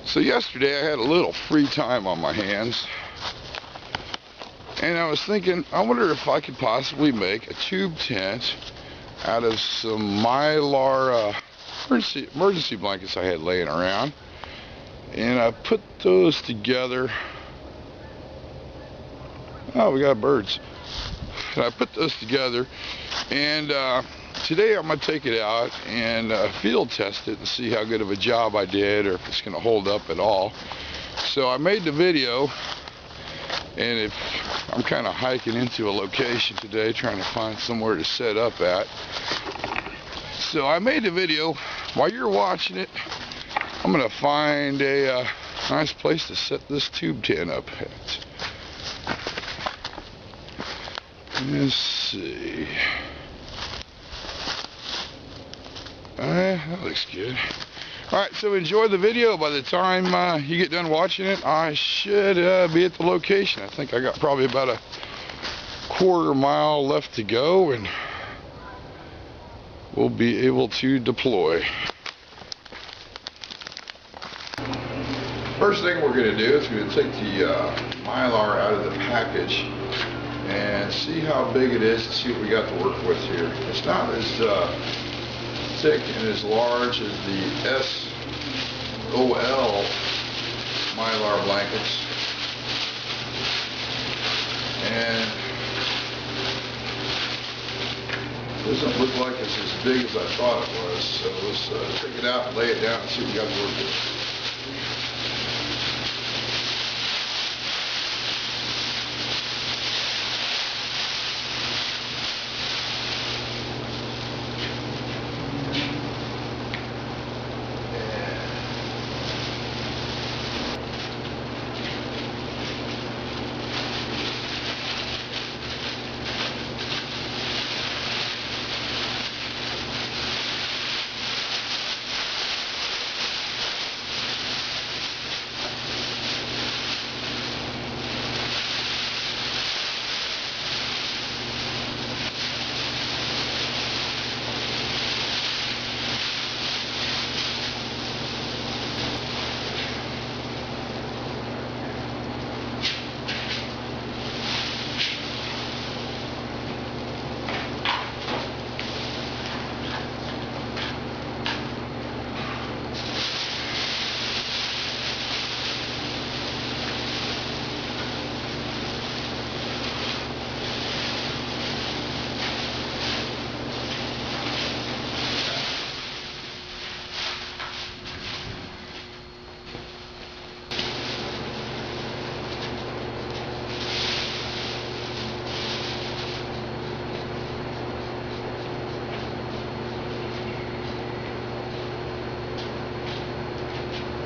So yesterday I had a little free time on my hands, and I was thinking, I wonder if I could possibly make a tube tent out of some Mylar emergency blankets I had laying around. And I put those together. Oh, we got birds. And I put those together, and today I'm going to take it out and field test it and see how good of a job I did, or if it's going to hold up at all. So I made the video, and if I'm kind of hiking into a location today, trying to find somewhere to set up at. So I made the video. While you're watching it, I'm going to find a nice place to set this tube tent up at. Let's see. That looks good. Alright, so enjoy the video. By the time you get done watching it, I should be at the location. I think I got probably about a quarter mile left to go, and we'll be able to deploy. First thing we're going to do is we're going to take the Mylar out of the package and see how big it is, and see what we got to work with here. It's not as thick and as large as the SOL Mylar blankets, and it doesn't look like it's as big as I thought it was. So let's take it out and lay it down and see what we got to work with.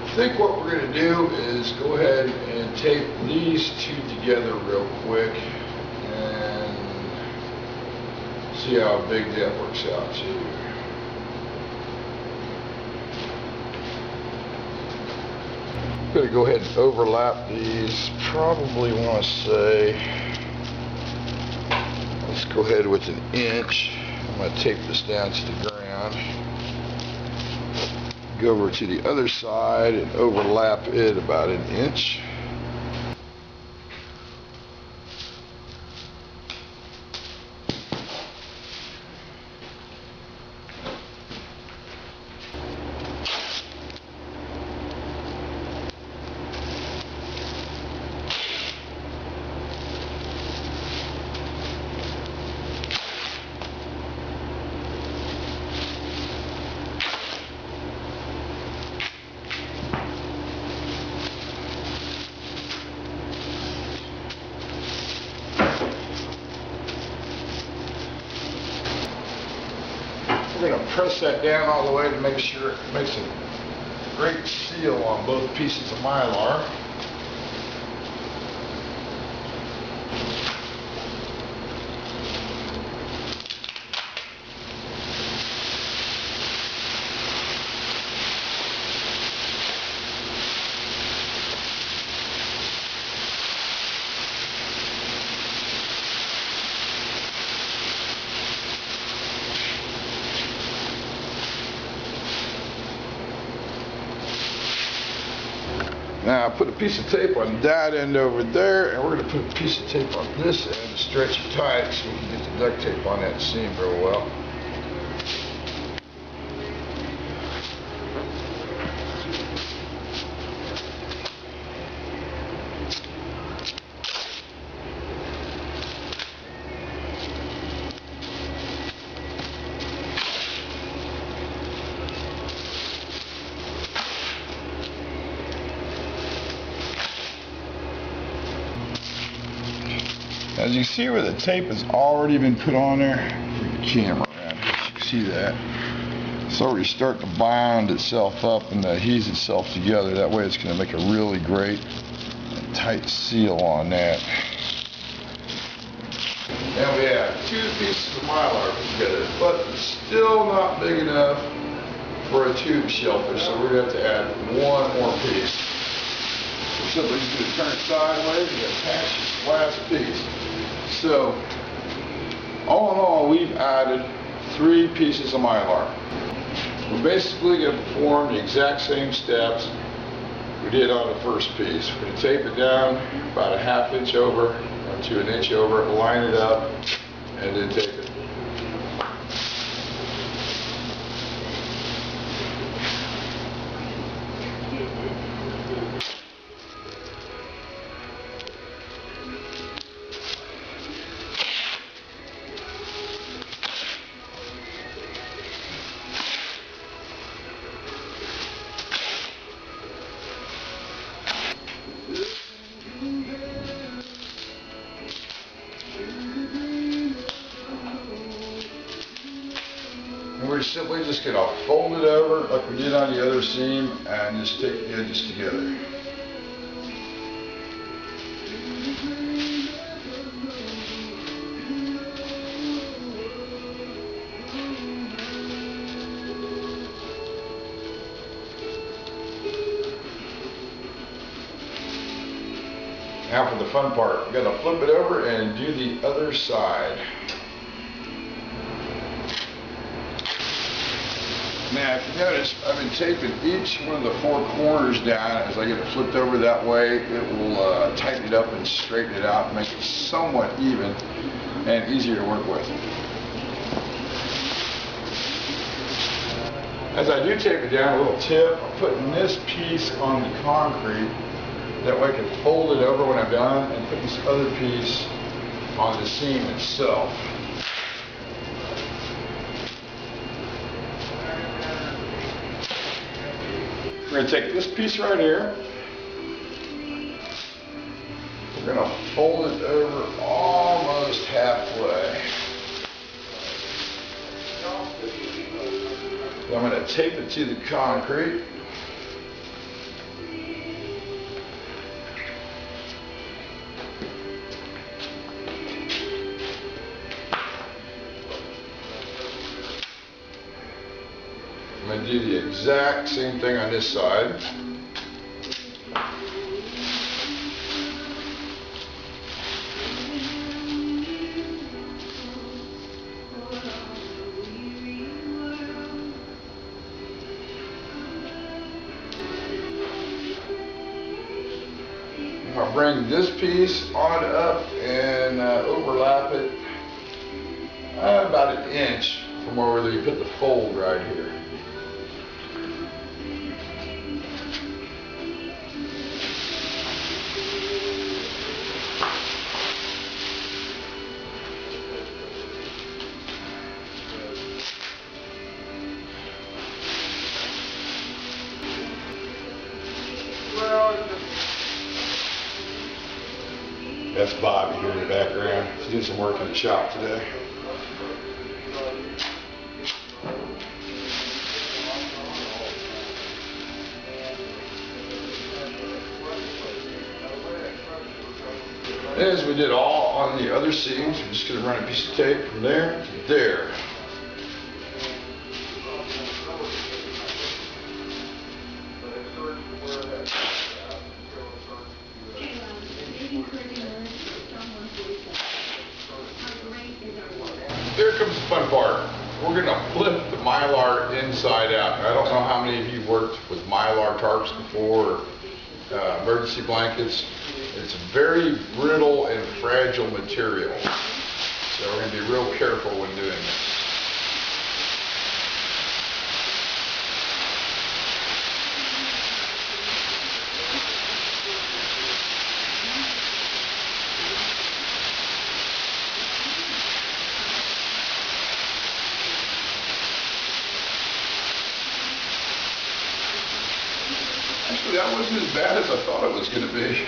I think what we're going to do is go ahead and tape these two together real quick and see how big that works out too. I'm going to go ahead and overlap these. Probably want to say, let's go ahead with 1 inch. I'm going to tape this down to the ground. Go over to the other side and overlap it about 1 inch. We're going to press that down all the way to make sure it makes a great seal on both pieces of Mylar. Now I put a piece of tape on that end over there, and we're going to put a piece of tape on this end, stretch it tight so we can get the duct tape on that seam real well. As you see where the tape has already been put on there, bring the camera around here so you can see that. It's already starting to bind itself up and adheres itself together. That way it's going to make a really great and tight seal on that. And we have 2 pieces of mylar put together, but it's still not big enough for a tube shelter, so we're going to have to add 1 more piece. So simply just going to turn it sideways and attach this last piece. So, all in all, we've added 3 pieces of mylar. We're basically going to perform the exact same steps we did on the first piece. We're going to tape it down about a 1/2 inch over to 1 inch over, line it up, and then tape it. We're simply just going to fold it over like we did on the other seam and just take the edges together. Now for the fun part, we're going to flip it over and do the other side. Now, if you notice, I've been taping each one of the 4 corners down. As I get it flipped over that way, it will tighten it up and straighten it out and make it somewhat even and easier to work with. As I do tape it down, a little tip, I'm putting this piece on the concrete. That way I can fold it over when I'm done and put this other piece on the seam itself. We're going to take this piece right here. We're going to fold it over almost halfway. Then I'm going to tape it to the concrete. I'm going to do the exact same thing on this side. I'll bring this piece on up and overlap it about 1 inch from where you put the fold right here. That's Bobby here in the background. He's doing some work in the shop today. As we did all on the other seams, we're just going to run a piece of tape from there to there. Here comes the fun part. We're going to flip the Mylar inside out. I don't know how many of you worked with Mylar tarps before, or emergency blankets. It's very brittle and fragile material, so we're going to be real careful when doing this. Actually, that wasn't as bad as I thought it was going to be.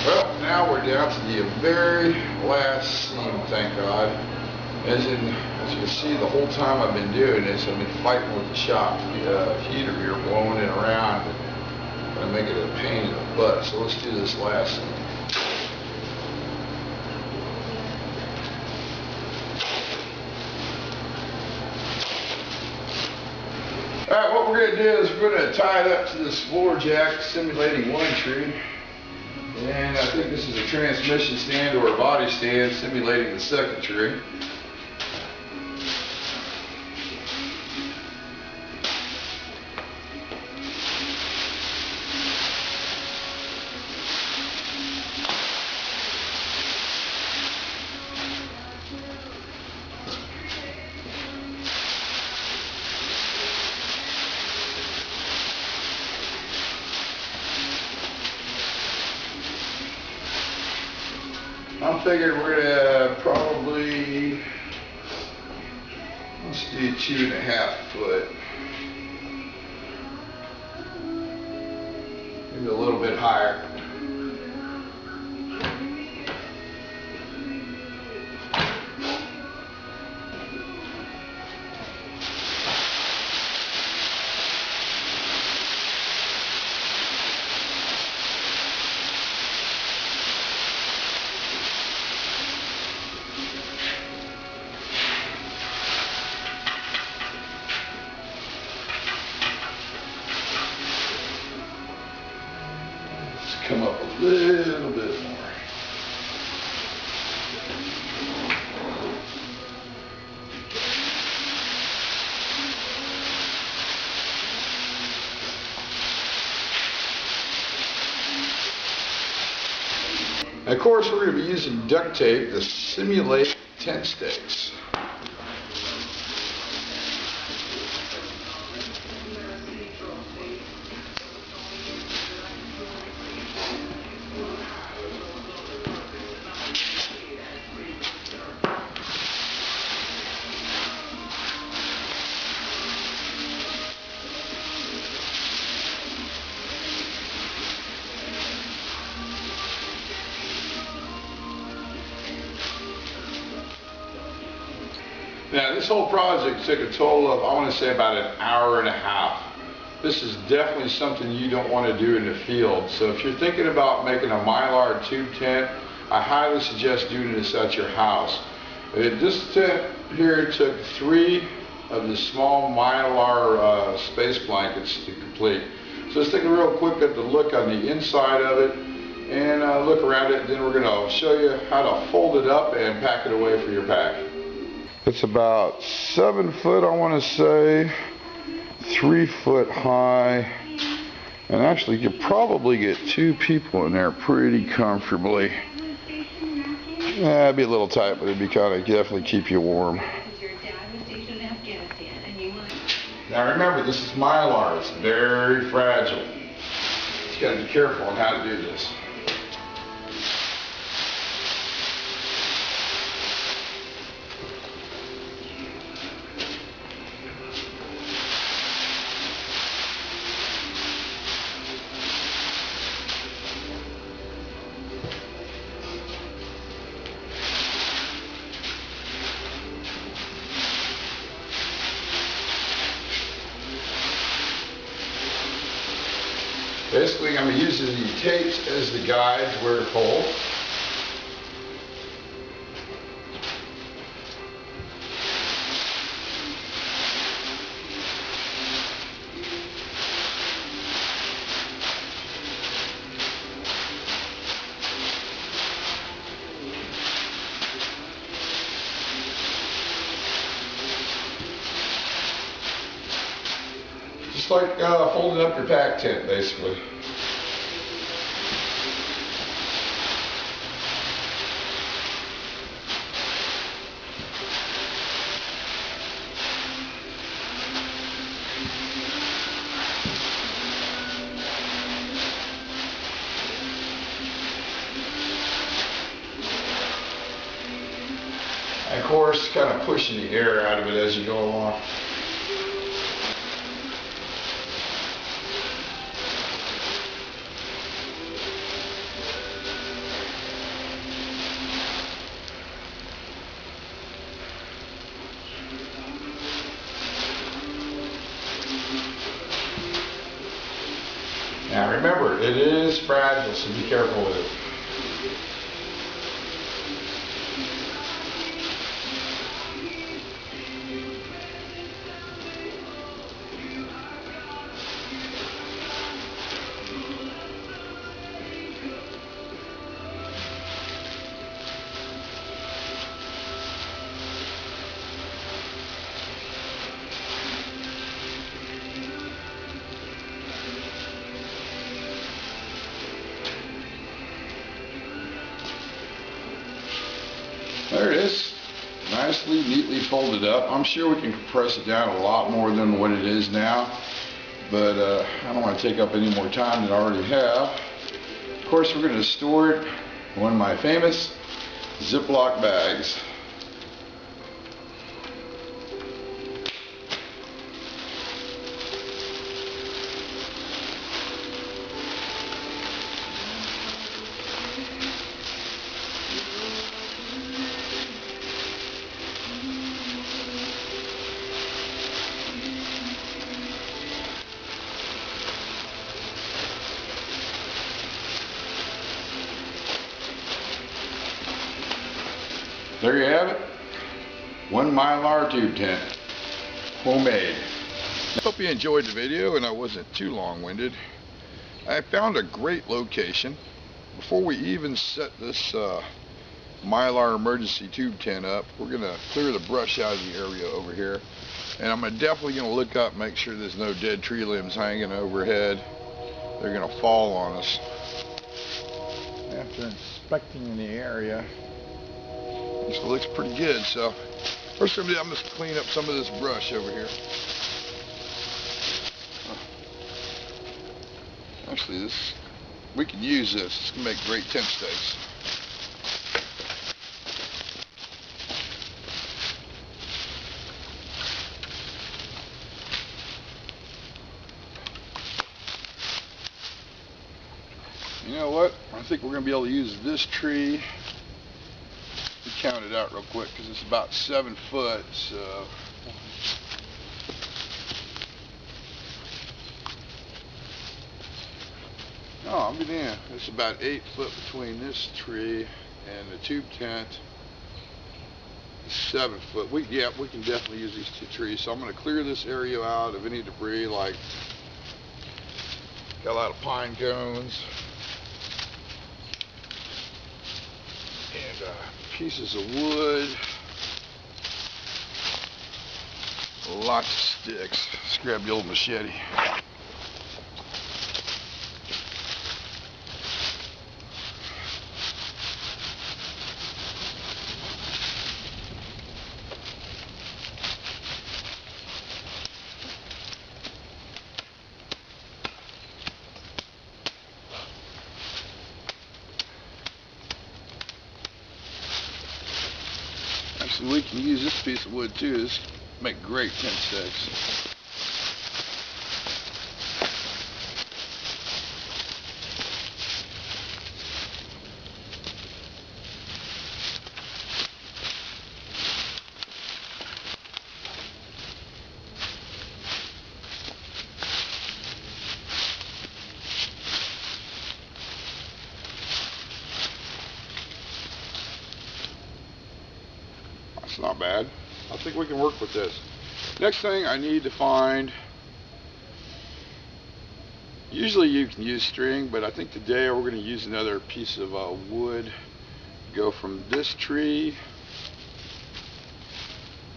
Well, now we're down to the very last seam, thank God. As you can see, the whole time I've been doing this, I've been fighting with the shop heater here, blowing it around and making it a pain in the butt. So let's do this last seam. Alright, what we're going to do is we're going to tie it up to this floor jack simulating one tree. And I think this is a transmission stand or a body stand simulating the second tree. I'm figuring we're gonna probably, let's do 2.5 foot. Maybe a little bit higher. Come up a little bit more. And of course, we're going to be using duct tape to simulate tent stakes. Now, this whole project took a total of, I want to say, about 1.5 hours. This is definitely something you don't want to do in the field. So if you're thinking about making a Mylar tube tent, I highly suggest doing this at your house. This tent here took 3 of the small Mylar space blankets to complete. So let's take a real quick at the look on the inside of it and look around it. Then we're going to show you how to fold it up and pack it away for your pack. It's about 7 foot, I want to say, 3 foot high, and actually you could probably get 2 people in there pretty comfortably. Yeah, it'd be a little tight, but it'd be kind of definitely keep you warm. Now remember, this is Mylar. It's very fragile. You got to be careful on how to do this. Basically, I'm using the tapes as the guide where to fold. Just like folding up your pack tent, basically. And of course, kind of pushing the air out of it as you go along. Now remember, it is fragile, so be careful with it. There it is, nicely, neatly folded up. I'm sure we can compress it down a lot more than what it is now, but I don't want to take up any more time than I already have. Of course, we're going to store it in one of my famous Ziploc bags. There you have it, 1 Mylar tube tent, homemade. I hope you enjoyed the video and I wasn't too long-winded. I found a great location. Before we even set this Mylar emergency tube tent up, we're going to clear the brush out of the area over here. And I'm definitely going to look up, make sure there's no dead tree limbs hanging overhead. They're going to fall on us. After inspecting the area, this looks pretty good, so first I'm just clean up some of this brush over here. Actually, we can use this. It's going to make great tent stakes. You know what? I think we're going to be able to use this tree. We count it out real quick because it's about 7 foot, so it's about 8 foot between this tree and the tube tent. 7 foot. We can definitely use these 2 trees. So I'm going to clear this area out of any debris, like got a lot of pine cones and pieces of wood, lots of sticks. Let's grab the old machete. Actually, we can use this piece of wood too. This make great tent stakes. It's not bad. I think we can work with this. Next thing I need to find, usually you can use string, but I think today we're going to use another piece of wood. Go from this tree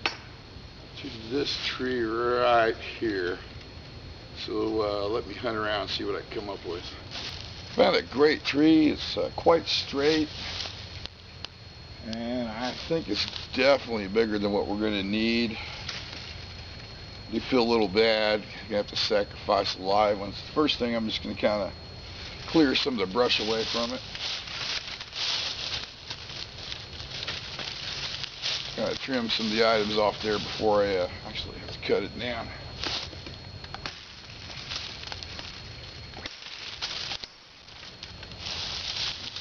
to this tree right here. So let me hunt around and see what I can come up with. Found a great tree. It's quite straight, and I think it's definitely bigger than what we're going to need. You feel a little bad. You have to sacrifice the live ones. First thing, I'm just going to kind of clear some of the brush away from it. Kind of trim some of the items off there before I actually have to cut it down.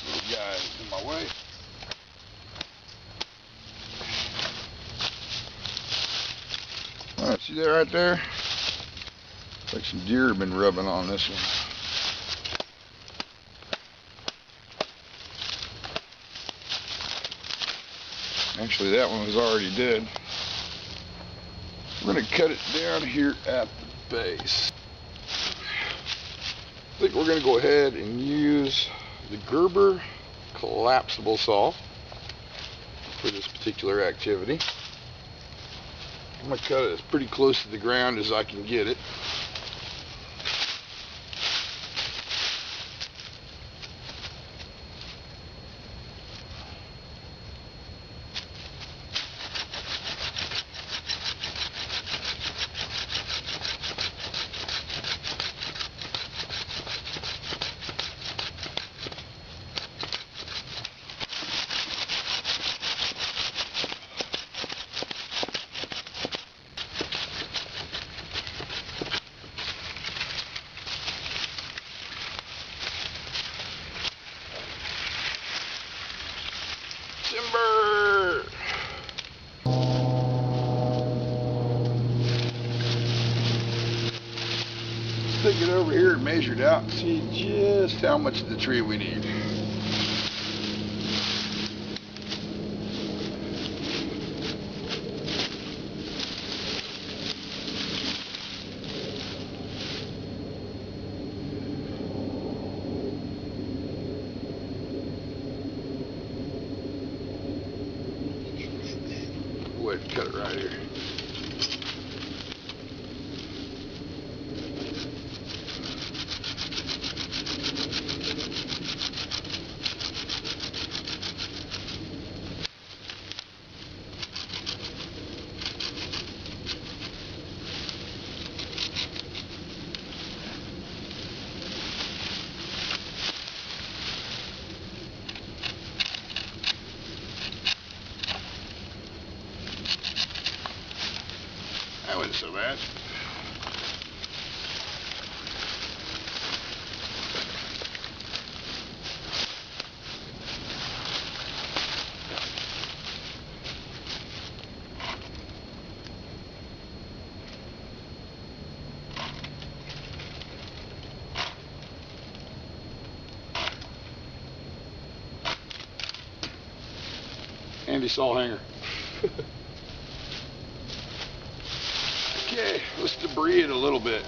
Little guy in my way. Alright, see that right there? Looks like some deer have been rubbing on this one. Actually, that one was already dead. We're going to cut it down here at the base. I think we're going to go ahead and use the Gerber collapsible saw for this particular activity. I'm going to cut it as pretty close to the ground as I can get it. Timber! Stick it over here and measure it out and see just how much of the tree we need. Go ahead and cut it right here. That wasn't so bad. Handy saw hanger. Okay, let's debris it a little bit.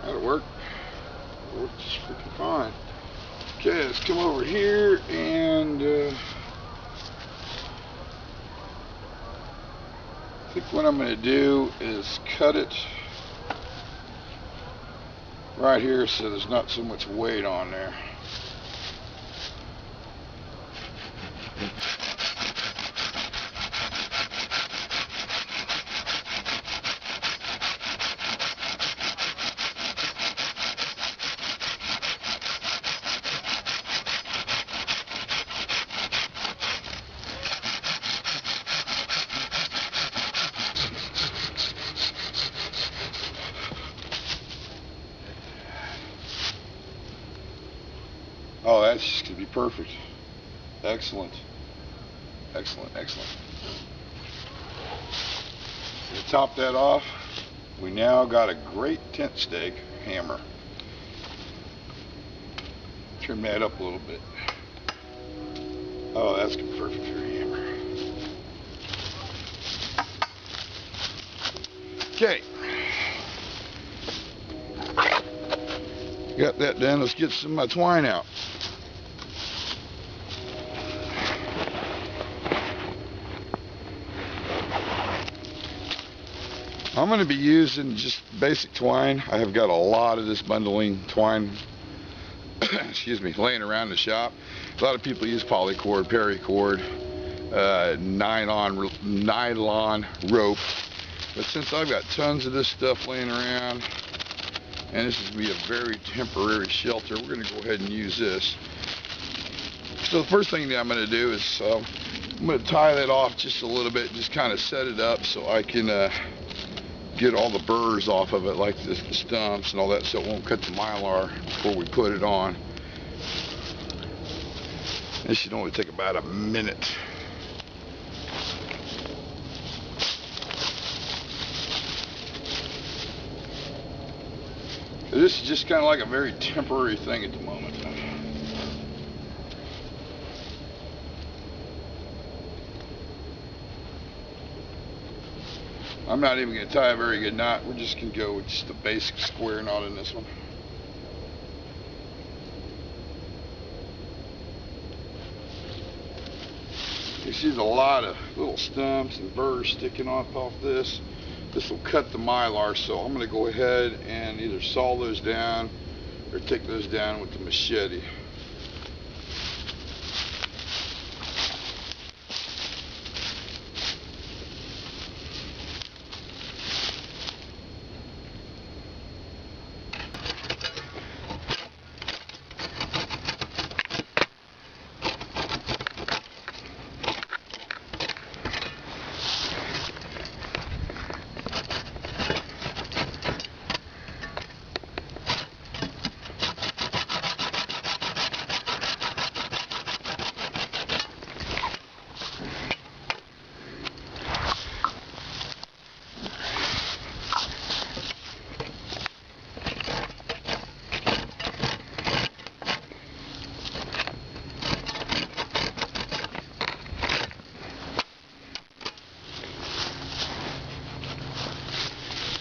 That'll work. Works just freaking fine. Okay, let's come over here and I think what I'm going to do is cut it right here so there's not so much weight on there. Oh, that's just going to be perfect. Excellent. Excellent, excellent. To top that off, we now got a great tent stake hammer. Trim that up a little bit. Oh, that's perfect for a hammer. Okay. Got that done. Let's get some of my twine out. I'm going to be using just basic twine. I have got a lot of this bundling twine excuse me, laying around the shop. A lot of people use polycord, paracord, nylon rope. But since I've got tons of this stuff laying around, and this is going to be a very temporary shelter, we're going to go ahead and use this. So the first thing that I'm going to do is I'm going to tie that off just a little bit, just kind of set it up so I can get all the burrs off of it, like the stumps and all that, so it won't cut the mylar before we put it on. This should only take about a minute. This is just kind of like a very temporary thing at the moment. I'm not even going to tie a very good knot. We're just going to go with just the basic square knot in this one. You see a lot of little stumps and burrs sticking off this. This will cut the mylar, so I'm going to go ahead and either saw those down or take those down with the machete.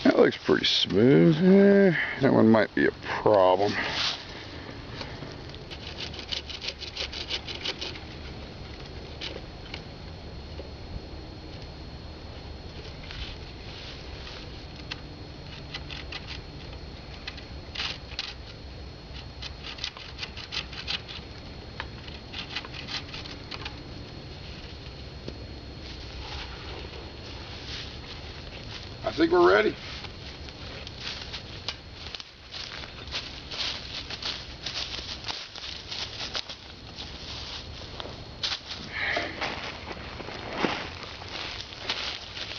That looks pretty smooth. That one might be a problem. I think we're ready.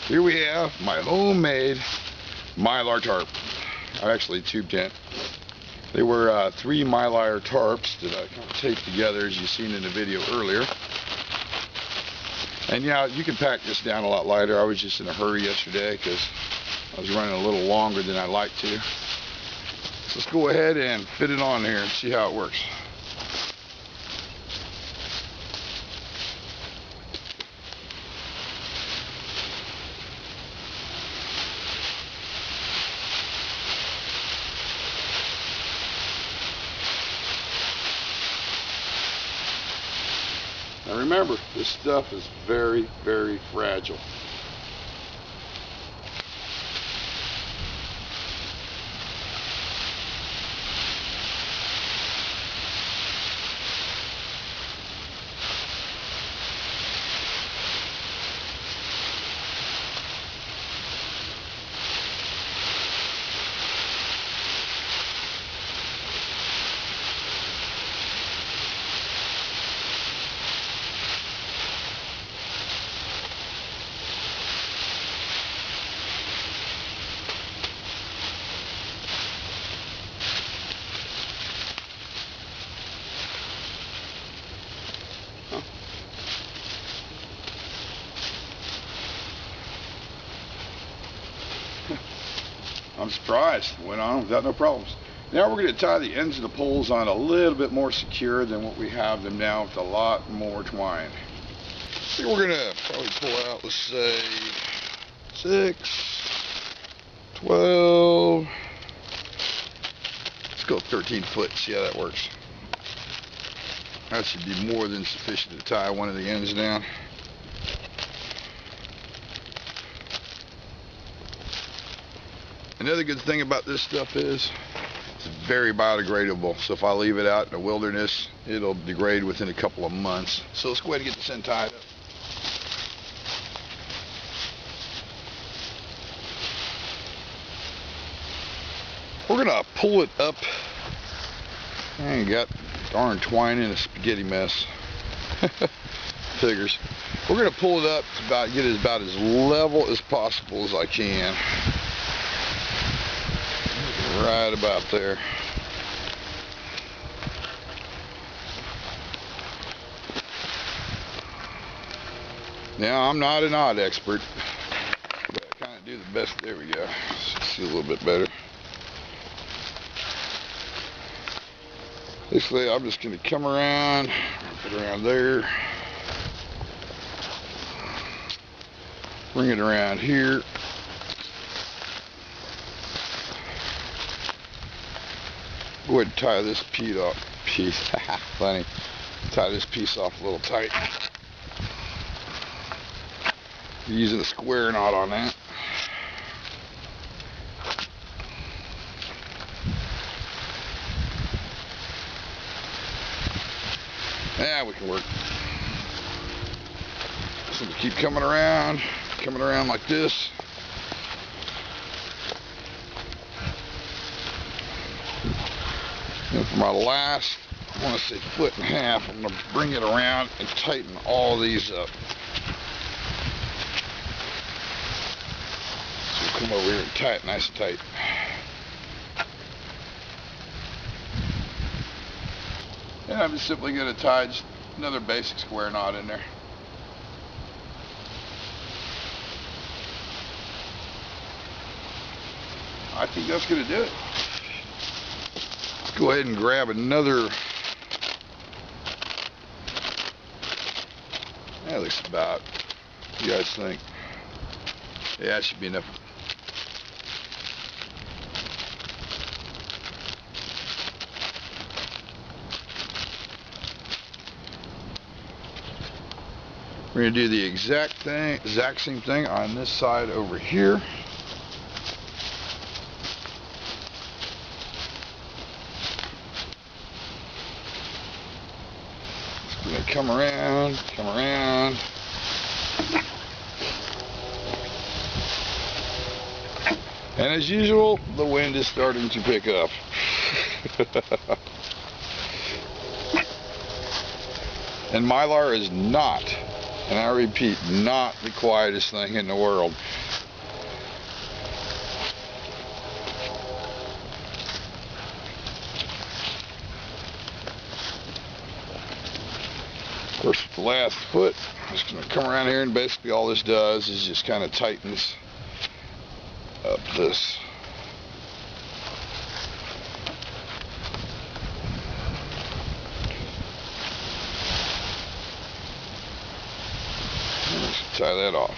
Here we have my homemade mylar tarp, actually tube tent. They were 3 mylar tarps that I kind of taped together, as you've seen in the video earlier. And yeah, you can pack this down a lot lighter. I was just in a hurry yesterday because I was running a little longer than I like to. So let's go ahead and fit it on here and see how it works. Now remember, this stuff is very, very fragile. I'm surprised. Went on without no problems. Now we're going to tie the ends of the poles on a little bit more secure than what we have them now, with a lot more twine. I think we're going to probably pull out, let's say, 6, 12, let's go 13 foot, see how that works. That should be more than sufficient to tie one of the ends down. Another good thing about this stuff is it's very biodegradable. So if I leave it out in the wilderness, it'll degrade within a couple of months. So let's go ahead and get this end tied up. We're gonna pull it up. I ain't got darn twine in a spaghetti mess. Figures. We're gonna pull it up to get it about as level as possible as I can. Right about there. Now I'm not an odd expert, but I kind of do the best. There we go. See a little bit better. Basically, I'm just going to come around, put it around there, bring it around here. Go ahead and tie this piece, funny, tie this piece off a little tight. Using a square knot on that. Yeah, we can work. So we keep coming around like this. And for my last, I want to say 1.5 feet, I'm going to bring it around and tighten all these up. So we'll come over here and tie it nice and tight. And I'm just simply going to tie just another basic square knot in there. I think that's going to do it. Let's go ahead and grab another. That looks about. What do you guys think? Yeah, that should be enough. We're going to do the exact same thing on this side over here. Just going to come around. And as usual, the wind is starting to pick up. And Mylar is not, and I repeat, not the quietest thing in the world. Of course, with the last foot, I'm just going to come around here, and basically all this does is just kind of tightens up this. Tie that off.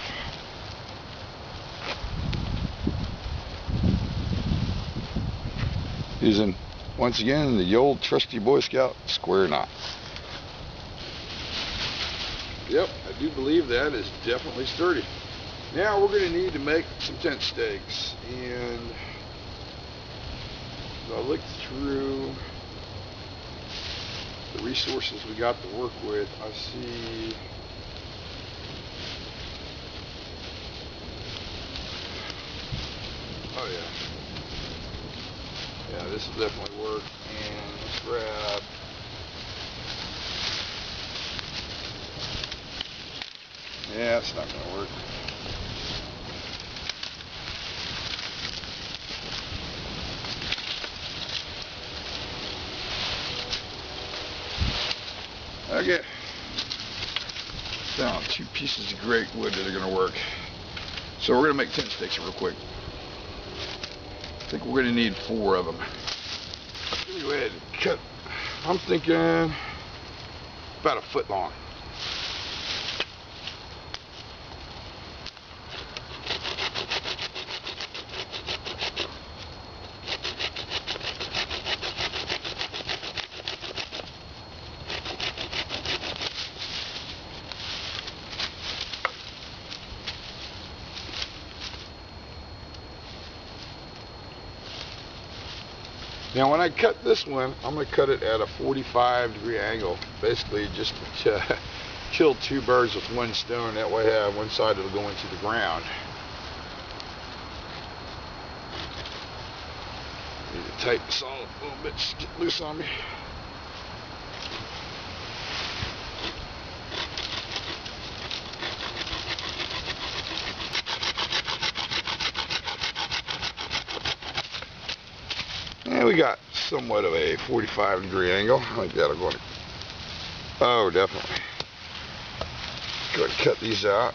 Using, once again, the old trusty Boy Scout square knot. Yep, I do believe that is definitely sturdy. Now we're going to need to make some tent stakes, and as I look through the resources we got to work with, I see oh yeah, this will definitely work. And let's grab yeah, it's not going to work. Okay, found 2 pieces of great wood that are going to work. So we're going to make tent stakes real quick. I think we're going to need 4 of them. Let me go ahead and cut. I'm thinking about 1 foot long. Now when I cut this one, I'm going to cut it at a 45-degree angle, basically just to kill 2 birds with 1 stone. That way I have one side that'll go into the ground. Need to tighten this all up a little bit, just get loose on me. And we got somewhat of a 45-degree angle. I think that'll go in. Oh, definitely. Go ahead and cut these out.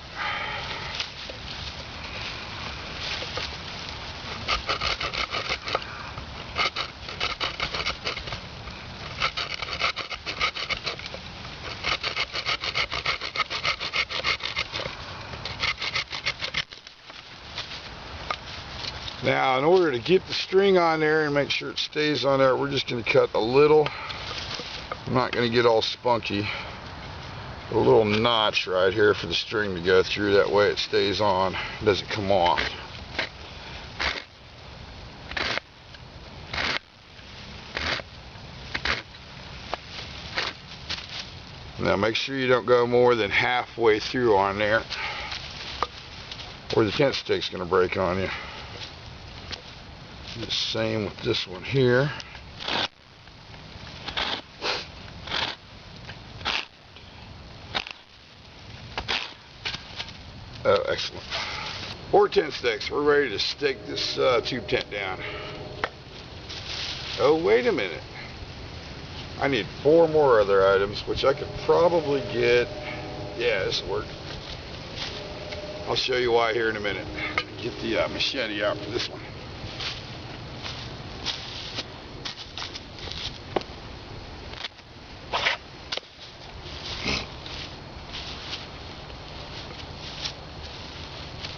Now, in order to get the string on there and make sure it stays on there, we're just going to cut a little. I'm not going to get all spunky. A little notch right here for the string to go through. That way it stays on, doesn't come off. Now make sure you don't go more than halfway through on there, or the tent stake's going to break on you. The same with this one here. Oh, excellent. 4 tent stakes. We're ready to stake this tube tent down. Oh, wait a minute. I need 4 more other items, which I could probably get. Yeah, this will work. I'll show you why here in a minute. Get the machete out for this one.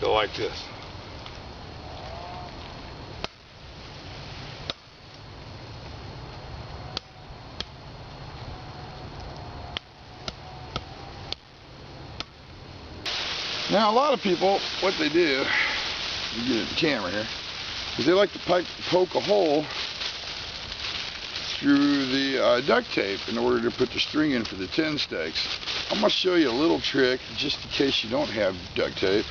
Go like this. Now a lot of people, what they do, you get the camera here, is they like to poke a hole through the duct tape in order to put the string in for the 10 stakes. I'm going to show you a little trick just in case you don't have duct tape.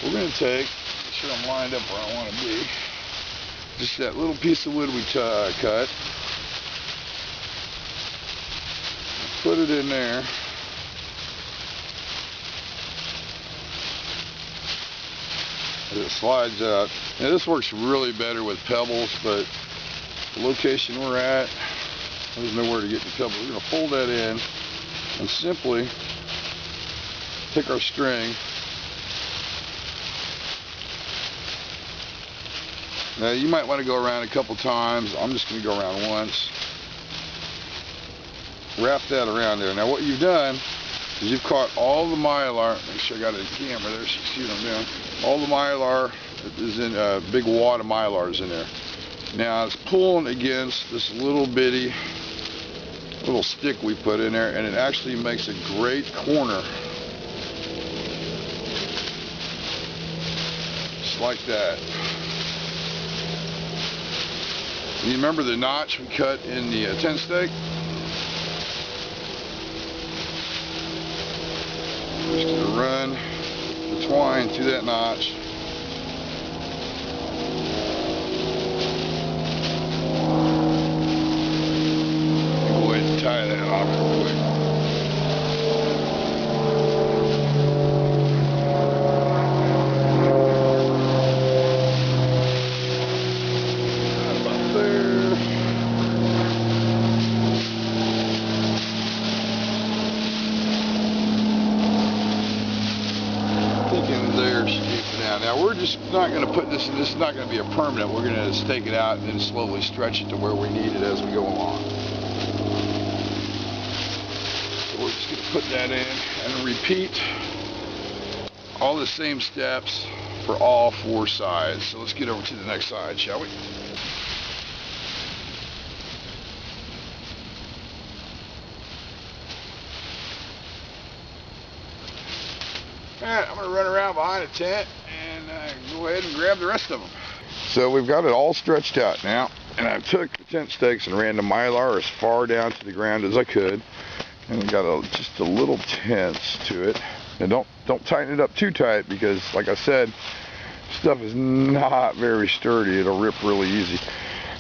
We're going to take, make sure I'm lined up where I want to be, just that little piece of wood we cut, put it in there. As it slides out. Now this works really better with pebbles, but the location we're at, there's nowhere to get the pebbles. We're going to fold that in and simply take our string. Now you might want to go around a couple times. I'm just going to go around once. Wrap that around there. Now what you've done is you've caught all the mylar. Make sure I got it in the camera there so you can see what I'm doing. All the mylar is in a big wad of mylar is in there. Now it's pulling against this little bitty little stick we put in there, and it actually makes a great corner. Just like that. You remember the notch we cut in the tent stake? We're just going to run the twine through that notch. Go ahead and tie that off real quick. About there. Thinking there stake for now. Now we're just not going to put this in, this is not going to be a permanent. We're going to stake it out and then slowly stretch it to where we need it as we go along. So we're just going to put that in and repeat all the same steps for all 4 sides. So let's get over to the next side, shall we? Alright, I'm going to run around behind a tent and go ahead and grab the rest of them. So we've got it all stretched out now, and I took the tent stakes and ran the mylar as far down to the ground as I could, and we got just a little tense to it. And don't tighten it up too tight, because like I said, stuff is not very sturdy. It'll rip really easy.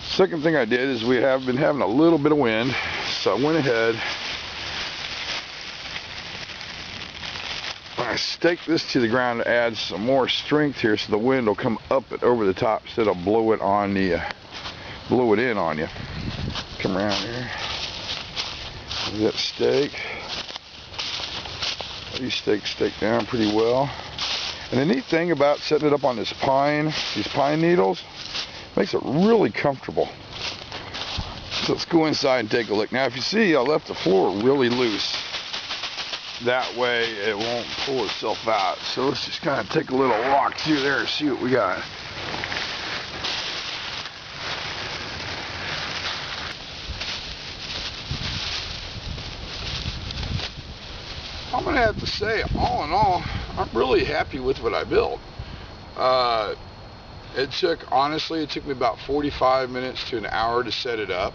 Second thing I did is we have been having a little bit of wind, so I went ahead. I staked this to the ground to add some more strength here, so the wind will come up and over the top instead of blow it in on you. Come around here. There's that stake. These stakes stake down pretty well. And the neat thing about setting it up on these pine needles, makes it really comfortable. So let's go inside and take a look. Now if you see, I left the floor really loose. That way it won't pull itself out. So let's just kind of take a little walk through there and see what we got. I'm going to have to say, all in all, I'm really happy with what I built. Honestly, it took me about 45 minutes to an hour to set it up.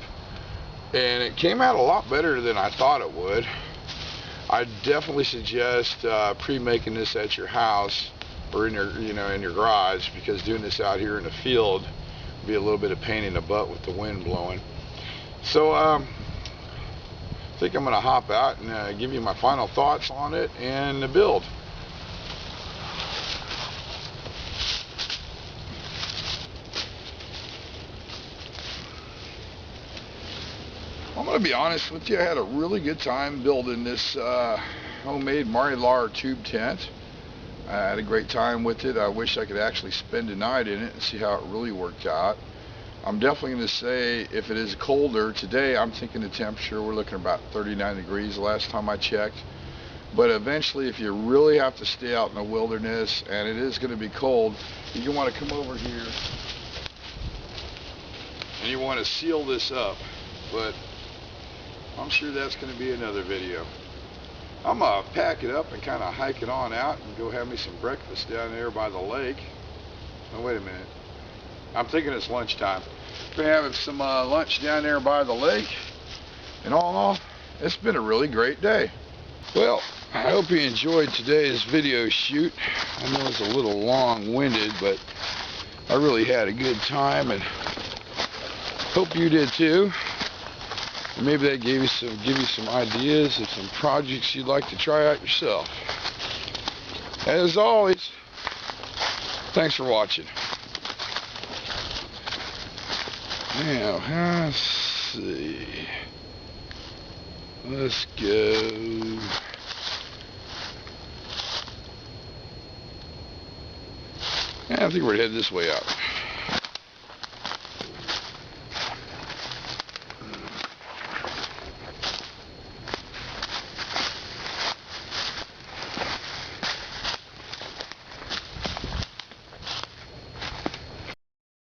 And it came out a lot better than I thought it would. I definitely suggest pre-making this at your house or in your garage, because doing this out here in the field would be a little bit of pain in the butt with the wind blowing. So I think I'm going to hop out and give you my final thoughts on it and the build. I'm going to be honest with you, I had a really good time building this homemade mylar tube tent. I had a great time with it. I wish I could actually spend a night in it and see how it really worked out. I'm definitely going to say, if it is colder today, I'm thinking the temperature, we're looking at about 39 degrees the last time I checked. But eventually, if you really have to stay out in the wilderness and it is going to be cold, you want to come over here and you want to seal this up. But I'm sure that's going to be another video. I'm going to pack it up and kind of hike it on out and go have me some breakfast down there by the lake. Oh, wait a minute. I'm thinking it's lunchtime. We're having some lunch down there by the lake. And all in all, it's been a really great day. Well, I hope you enjoyed today's video shoot. I know it's a little long-winded, but I really had a good time, and hope you did too. And maybe that give you some ideas of some projects you'd like to try out yourself. As always, thanks for watching. Now, let's see. Let's go. I think we're headed this way out.